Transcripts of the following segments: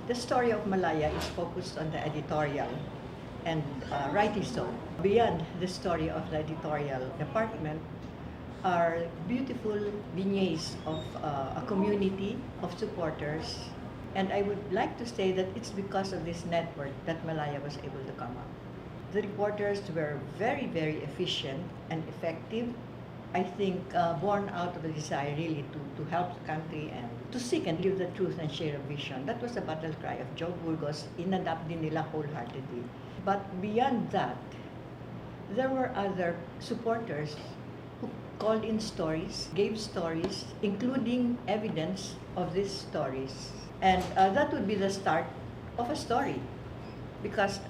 The story of Malaya is focused on the editorial, and rightly so. Beyond the story of the editorial department are beautiful beignets of a community of supporters. And I would like to say that it's because of this network that Malaya was able to come up. The reporters were very, very efficient and effective. I think born out of the desire really to help the country and to seek and live the truth and share a vision. That was the battle cry of Joe Burgos. Inadapt din nila wholeheartedly. But beyond that, there were other supporters who called in stories, gave stories, including evidence of these stories. And that would be the start of a story. Because,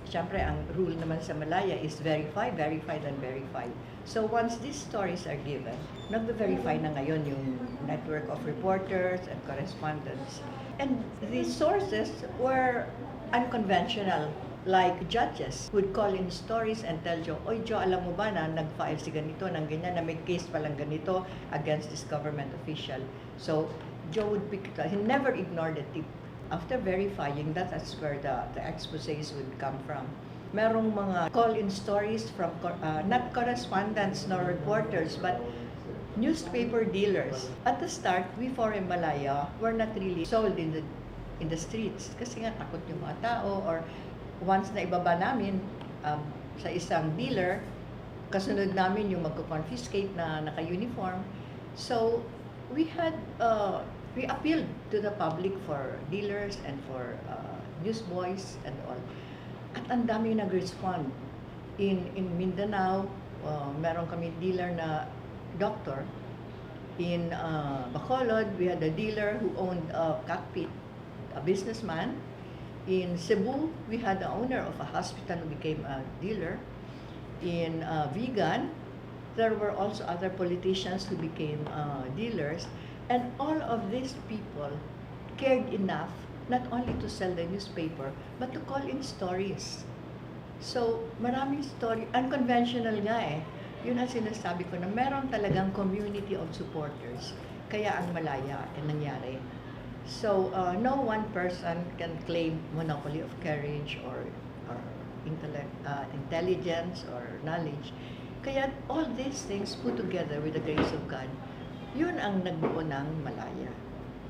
syempre, ang rule naman sa Malaya is verify, verified, and verified. So once these stories are given, nagbe-verify na ngayon yung network of reporters and correspondents. And the sources were unconventional, like judges would call in stories and tell Joe, "Oy Joe, alam mo ba na nag-file si ganito, ng ganyan, na may case palang ganito against this government official." So Joe would pick it up. He never ignored the tip. After verifying, that's where the exposés would come from. Merong mga call-in stories from not correspondents nor reporters, but newspaper dealers. At the start, we Forum Malaya were not really sold in the streets kasi nga takot yung mga tao, or once na ibaba namin sa isang dealer, kasunod namin yung magko-confiscate na naka-uniform. So we appealed to the public for dealers and for newsboys and all. At ang dami nag-respond. In Mindanao, meron kami dealer na doctor. In Bacolod, we had a dealer who owned a cockpit, a businessman. In Cebu, we had the owner of a hospital who became a dealer. In Vigan, there were also other politicians who became dealers. And all of these people cared enough not only to sell the newspaper, but to call in stories. So, maraming story, unconventional nga eh. Yun ang sinasabi ko na meron talagang community of supporters. Kaya ang Malaya nangyari. So, no one person can claim monopoly of courage or intelligence or knowledge. Kaya all these things put together with the grace of God, yun ang nagbuo ng Malaya.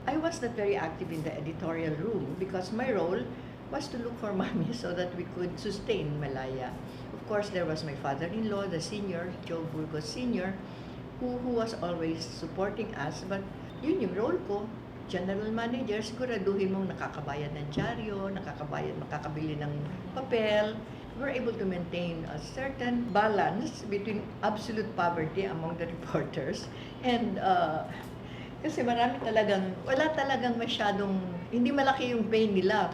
I was not very active in the editorial room because my role was to look for money so that we could sustain Malaya. Of course, there was my father-in-law, the senior, Joe Burgos Sr., who was always supporting us. But yun yung role ko, general manager, siguraduhin mong nakakabayad ng dyaryo, makakabili ng papel. We're able to maintain a certain balance between absolute poverty among the reporters and kasi wala talagang masyadong, hindi malaki yung pay nila.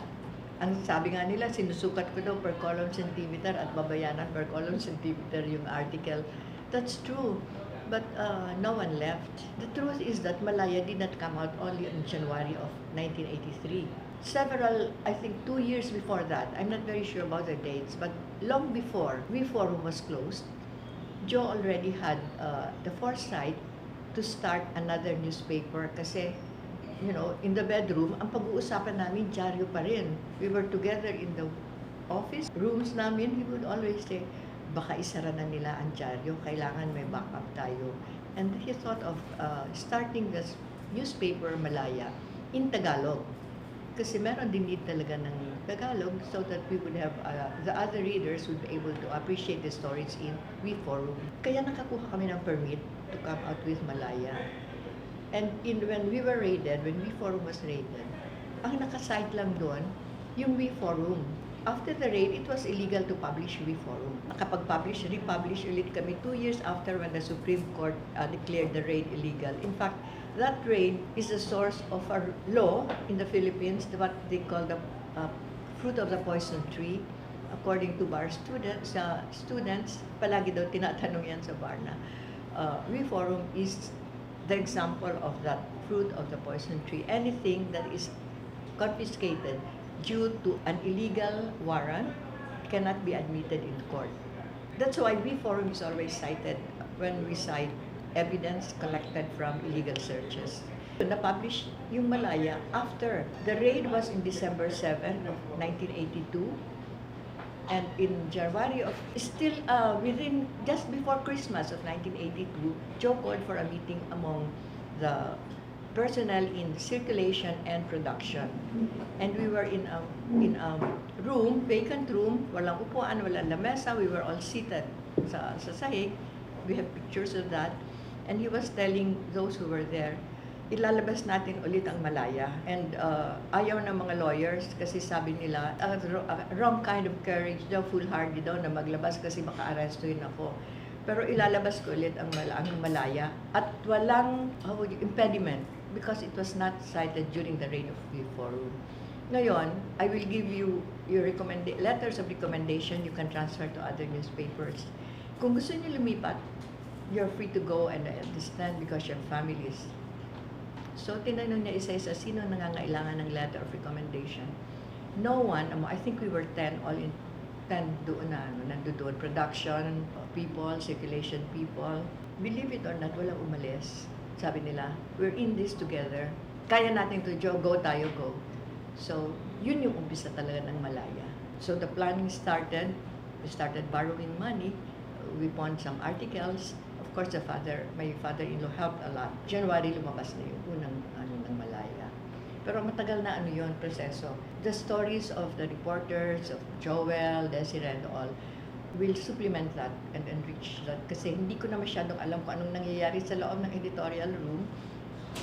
Ang sabi nga nila, sinusukat ko daw per column centimeter at babayaran per column centimeter yung article. That's true. But no one left. The truth is that Malaya did not come out only in January of 1983. Several, I think 2 years before that, I'm not very sure about the dates, but long before Forum was closed, Joe already had the foresight to start another newspaper kasi, you know, in the bedroom, ang pag-uusapan namin, dyaryo pa rin. We were together in the office rooms namin. He would always say, baka isara na nila ang dyaryo, kailangan may backup tayo. And he thought of starting this newspaper, Malaya, in Tagalog. Kasi meron din need talaga ng Tagalog so that we would have, the other readers would be able to appreciate the stories in We Forum. Kaya nakakuha kami ng permit to come out with Malaya. And when we were raided, when We Forum was raided, ang nakasite lang doon, yung We Forum. After the raid, it was illegal to publish We Forum. Nakapag-publish, republish ulit kami 2 years after when the Supreme Court declared the raid illegal. In fact, that raid is the source of a law in the Philippines, what they call the fruit of the poison tree. According to bar students, palagi daw tinatanong yan sa bar na We Forum is the example of that fruit of the poison tree. Anything that is confiscated due to an illegal warrant cannot be admitted in court. That's why We Forum is always cited when we cite evidence collected from illegal searches. Na-publish yung Malaya after. The raid was in December 7 of 1982. And in January of, still within, just before Christmas of 1982, Joe called for a meeting among the personnel in circulation and production. And we were in a room, vacant room, walang upuan, walang lamesa, we were all seated sa sahig. We have pictures of that. And he was telling those who were there, ilalabas natin ulit ang Malaya. And ayaw ng mga lawyers kasi sabi nila, wrong kind of courage daw, foolhardy daw na maglabas kasi baka arrestuhin ako. Pero ilalabas ko ulit ang Malaya at walang impediment because it was not cited during the reign of the forum. Ngayon, I will give you your letters of recommendation you can transfer to other newspapers. Kung gusto niyo lumipat, you're free to go and understand because your families. So, tinanong niya isa-isa, sino nangangailangan ng letter of recommendation? No one, I think we were 10, all in 10 doon na, nandoon, production people, circulation people. Believe it or not, walang umalis. Sabi nila, we're in this together. Kaya natin to, Joe, go tayo, go. So, yun yung umpisa talaga ng Malaya. So, the planning started. We started borrowing money. We bought some articles. Of course, my father-in-law helped a lot. January, lumabas na yung unang ng Malaya. Pero matagal na yun, proseso. The stories of the reporters, of Joel, Desiree, and all, will supplement that and enrich that. Kasi hindi ko na masyadong alam kung anong nangyayari sa loob ng editorial room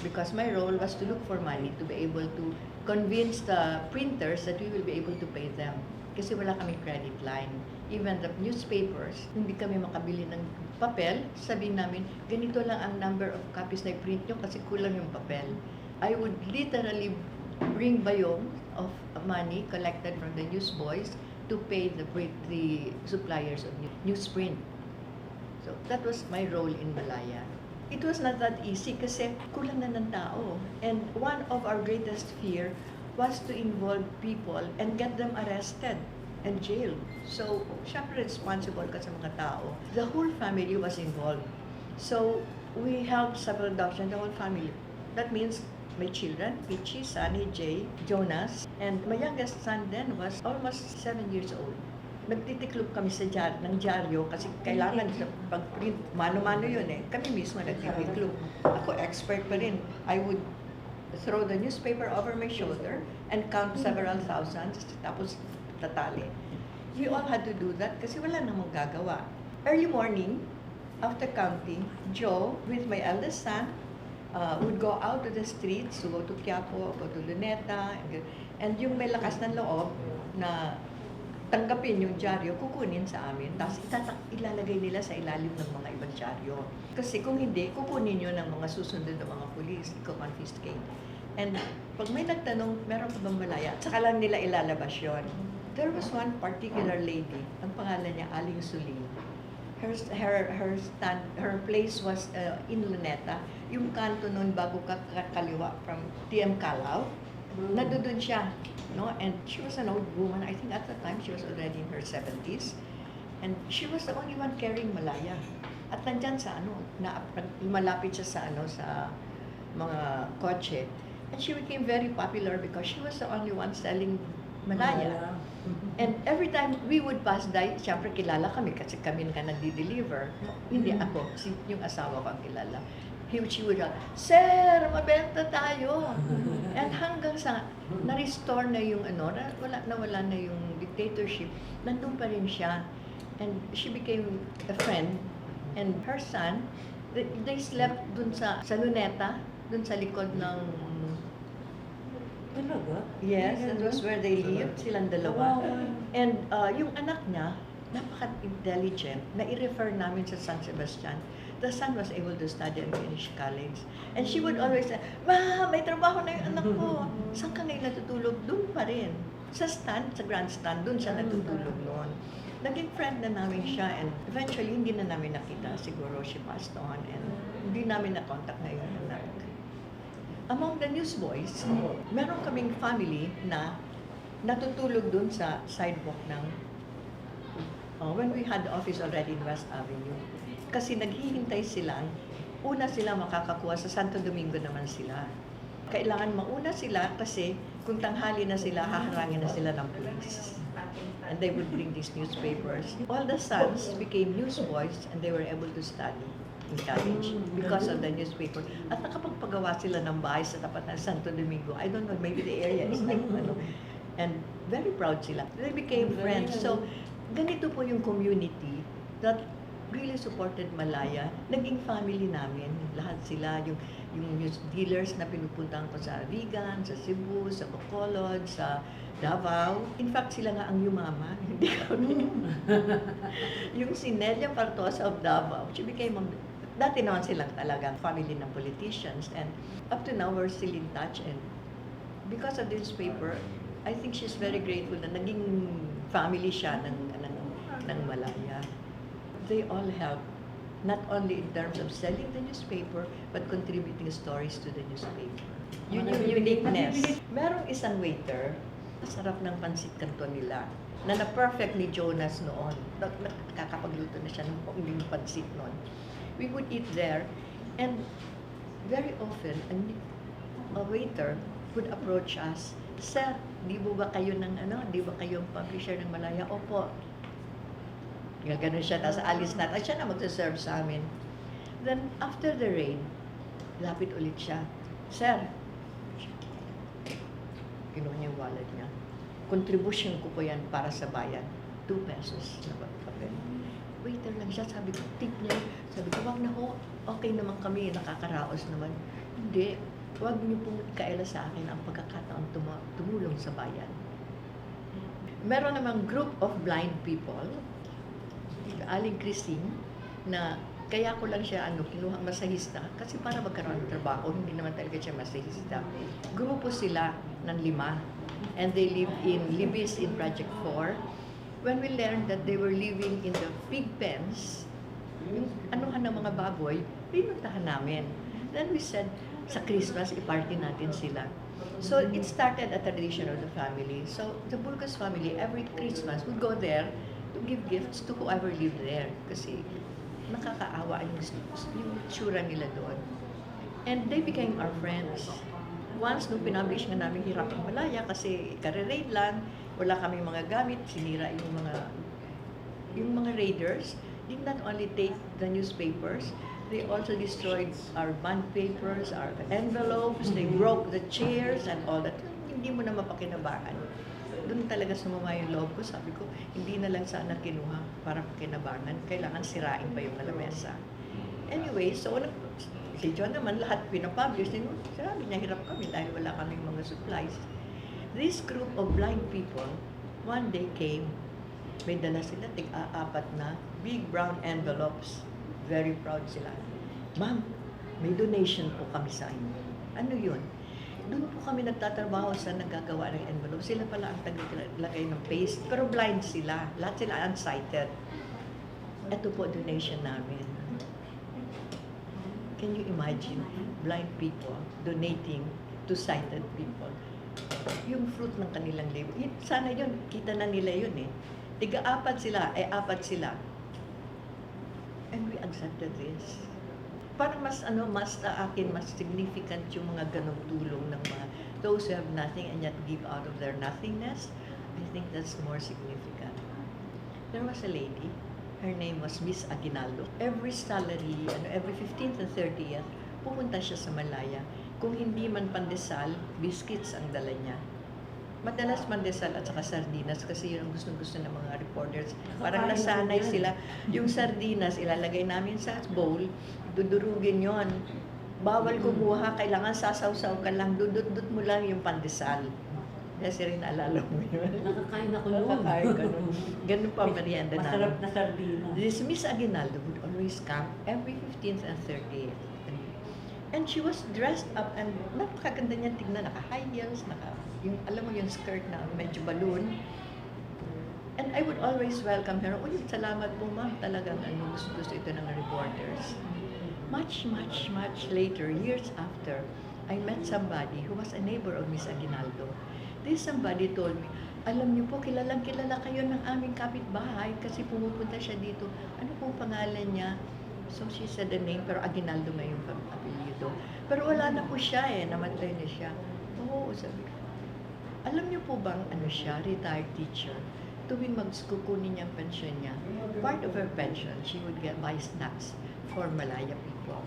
because my role was to look for money to be able to convince the printers that we will be able to pay them. Kasi wala kaming credit line. Even the newspapers, hindi kami makabili ng papel. Sabihin namin, ganito lang ang number of copies na i-print nyo kasi kulang yung papel. I would literally bring bayong of money collected from the newsboys to pay the suppliers of newsprint. So that was my role in Malaya. It was not that easy kasi kulang na ng tao. And one of our greatest fear was to involve people and get them arrested and jailed. So, syempre responsible ka sa mga tao. The whole family was involved. So, we helped sa production, the whole family. That means my children, Pichi, Sunny, Jay, Jonas, and my youngest son then was almost 7 years old. Nagtitiklop kami sa ng dyaryo kasi kailangan sa pag-print, mano-mano yun eh. Kami mismo nagtitiklop. Ako expert pa rin. I would throw the newspaper over my shoulder and count several thousands, tapos tatali. We all had to do that kasi wala namang gagawa. Early morning, after counting, Joe, with my eldest son, would go out to the streets, to go to Quiapo, go to Luneta, and yung may lakas ng loob na tanggapin yung dyaryo, kukunin sa amin, tapos ilalagay nila sa ilalim ng mga ibang dyaryo. Kasi kung hindi, kukunin nyo ng mga susunod ng mga pulis, confiscate. And pag may nagtanong, meron ka bang Malaya? Saka lang nila ilalabas yun. There was one particular lady, ang pangalan niya Aling Suling. Her place was in Luneta. Yung kanto nun bago kaliwa from TM Calao, nandoon siya. No? And she was an old woman. I think at the time she was already in her 70s. And she was the only one carrying Malaya. At nandyan sa malapit siya sa mga kotse. And she became very popular because she was the only one selling Malaya. And every time we would pass by, siyempre kilala kami kasi kami nga nagdi-deliver. Hindi ako, yung asawa ko ang kilala. She would go, "Sir, mabenta tayo." And hanggang sa na-restore na yung nawala na yung dictatorship, nandun pa rin siya. And she became a friend. And her son, they slept dun sa Luneta, dun sa likod ng... Talaga? Yes, that was where they lived, silang dalawa. Wow. And yung anak niya, napaka-intelligent, na i-refer namin sa San Sebastian. The son was able to study and finish college. And she would always say, "Ma, may trabaho na yung anak ko. Saan ka ngayon natutulog?" Doon pa rin. Sa grandstand, doon siya natutulog noon. Naging friend na namin siya and eventually hindi na namin nakita. Siguro she passed on and hindi namin na-contact na yung anak. Among the newsboys, meron kaming family na natutulog dun sa sidewalk ng when we had the office already in West Avenue. Kasi naghihintay silang, una sila makakakuha sa Santo Domingo naman sila. Kailangan mauna sila kasi kung tanghali na sila, haharangin na sila ng police. And they would bring these newspapers. All the sons became newsboys and they were able to study in college because of the newspaper. At nakapagpagawa sila ng bahay sa tapat ng Santo Domingo. I don't know, maybe the area is like, and very proud sila. They became friends. So, ganito po yung community that really supported Malaya. Naging family namin. Lahat sila, yung news dealers na pinupuntahan ko sa Vigan, sa Cebu, sa Bacolod, sa Davao. In fact, sila nga ang yumama, hindi kami. Yung si Nelia Partosa of Davao, she became dati naman silang talagang family ng politicians. And up to now, we're still in touch. And because of this paper, I think she's very grateful na naging family siya ng Malaya. They all help, not only in terms of selling the newspaper, but contributing stories to the newspaper. Yun yung uniqueness. Merong isang waiter, masarap ng pansit kanto nila, na na-perfect ni Jonas noon. Nakakapagluto na siya ng pansit noon. We would eat there, and very often, a waiter would approach us, "Sir, di ba kayo publisher ng Malaya?" "Opo." Gano'n siya, tapos alis na, at siya na magsaserve sa amin. Then, after the rain, lapit ulit siya, "Sir," kinuha niya yung wallet niya, "contribution ko po yan para sa bayan, 2 pesos na papel." Waiter lang siya, sabi ko, tip niya, sabi ko, "Wag na ho, okay naman kami, nakakaraos naman." "Hindi, wag niyo pong ikaela sa akin ang pagkakataon tumulong sa bayan." Meron namang group of blind people, Aling Christine, na kaya ko lang siya kinuhang masahista kasi para magkaroon ng trabaho, hindi naman talaga siya masahista. Grupo sila ng 5 and they live in Libis in Project 4. When we learned that they were living in the pig pens, yung anuhan ng mga baboy, pinuntahan namin. Then we said, sa Christmas, i-party natin sila. So it started a tradition of the family. So the Burgos family, every Christmas, would go there to give gifts to whoever lived there. Kasi nakakaawa yung tsura nila doon. And they became our friends. Once, nung pinablish nga namin Hirap ang Malaya, kasi kare-raid lang, wala kaming mga gamit, sinira yung mga raiders, did not only take the newspapers, they also destroyed our bond papers, our envelopes, they broke the chairs and all that. Hindi mo na mapakinabangan. Doon talaga sumama yung loob ko. Sabi ko, hindi na lang sana kinuha para pakinabangan. Kailangan sirain pa yung lamesa. Anyway, so si John naman lahat pinapublish. Sabi niya, hirap kami dahil wala kaming mga supplies. This group of blind people, one day came, may dala sila, tig-4 na big brown envelopes. Very proud sila. "Ma'am, may donation po kami sa inyo." "Ano yun?" "Doon po kami nagtatrabaho sa naggagawa ng envelope. Sila pala ang taglagay ng paste. Pero blind sila. Lahat sila unsighted. Ito po donation namin." Can you imagine blind people donating to sighted people? Yung fruit ng kanilang labor. Sana yun, kita na nila yun eh. Tiga-4 sila, 4 sila. And we accepted this. Parang mas sa akin, mas significant yung mga ganong tulong ng mga those who have nothing and yet give out of their nothingness. I think that's more significant. There was a lady, her name was Miss Aguinaldo. Every salary, every 15th and 30th, pupunta siya sa Malaya. Kung hindi man pandesal, biscuits ang dala niya. Madalas mandesal at saka sardinas kasi yun ang gusto-gusto ng mga reporters. Parang nasanay sila. Yung sardinas, ilalagay namin sa bowl, dudurugin yon. Bawal kumuha, kailangan sasawsaw ka lang, dudut-dut mo lang yung pandesal. Kasi rin naalala mo yun. Nakakain ako noon. Nakakain ka noon. Ganun pa merienda namin. Masarap na sardinas. This Miss Aguinaldo would always come every 15th and 30th. And she was dressed up and napakaganda niya tignan, naka-high heels, alam mo yung skirt na medyo balloon. And I would always welcome her. "Uy, salamat po ma'am, talagang gusto ito ng reporters." Much later, years after, I met somebody who was a neighbor of Miss Aguinaldo. This somebody told me, "Alam niyo po, kilala kayo ng aming kapitbahay kasi pumupunta siya dito." "Ano pong pangalan niya?" So she said the name, pero Aguinaldo nga yung apelyido. Pero wala na po siya namatay na siya. Oo, sabi ko. Alam niyo po bang siya, retired teacher, tuwing kukunin niya ang pension niya, part of her pension, she would buy snacks for Malaya people.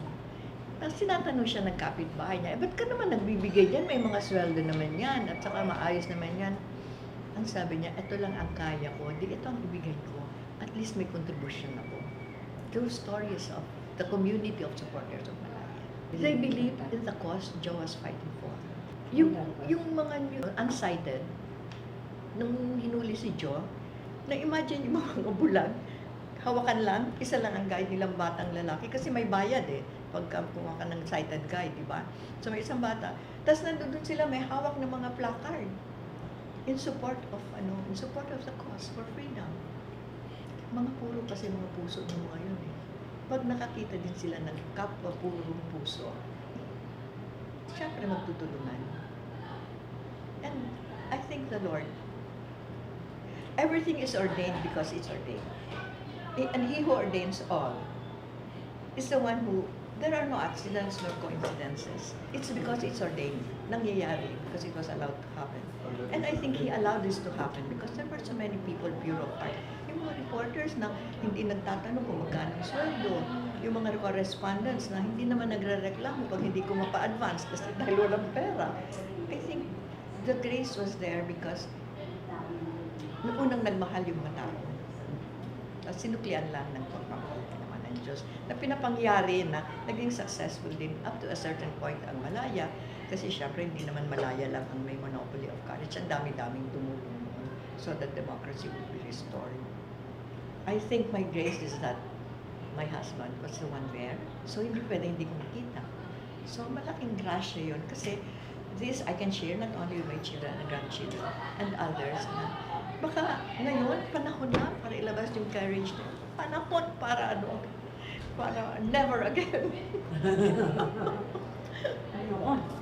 Tapos tinatanong siya ng kapitbahay niya, ba't ka naman nagbibigay yan? May mga sweldo naman yan, at saka maayos naman yan. Ang sabi niya, ito lang ang kaya ko, ito ang ibigay ko. At least may contribution ako. Those stories of the community of supporters of Malaya. They believe in the cause Joe was fighting for. Yung mga unsighted, nung hinuli si Joe, na-imagine yung mga bulag, hawakan lang, isa lang ang guide nilang batang lalaki kasi may bayad pagka kumuha ka ng sighted guide, di ba? So may isang bata. Tapos nandun sila, may hawak ng mga placard in support of the cause for freedom. Mga puro kasi mga puso ng mga yun Pag nakakita din sila ng kapwa purong puso, siyempre magtutulungan. And I think the Lord, everything is ordained because it's ordained. And He who ordains all is the one who, there are no accidents nor coincidences. It's because it's ordained. Nangyayari because it was allowed to happen. And I think He allowed this to happen because there were so many people pure of heart. Yung mga reporters na hindi nagtatanong kung magkano ang sweldo. Yung mga correspondents na hindi naman nagre-reklamo pag hindi ko mapa-advance kasi dahil walang pera. I think the grace was there because noong unang nagmahal yung mga tao. At sinuklian lang ng pagpapalita naman ng Diyos na pinapangyari na naging successful din up to a certain point ang Malaya kasi syempre hindi naman Malaya lang ang may monopoly of courage. Ang dami-daming tumulong noon so that democracy would be restored. I think my grace is that my husband was the one there. So hindi ko makita. So malaking grasya yun kasi this I can share not only with my children and grandchildren and others na baka ngayon panahon na para ilabas yung courage na panahon para para never again. Ayun.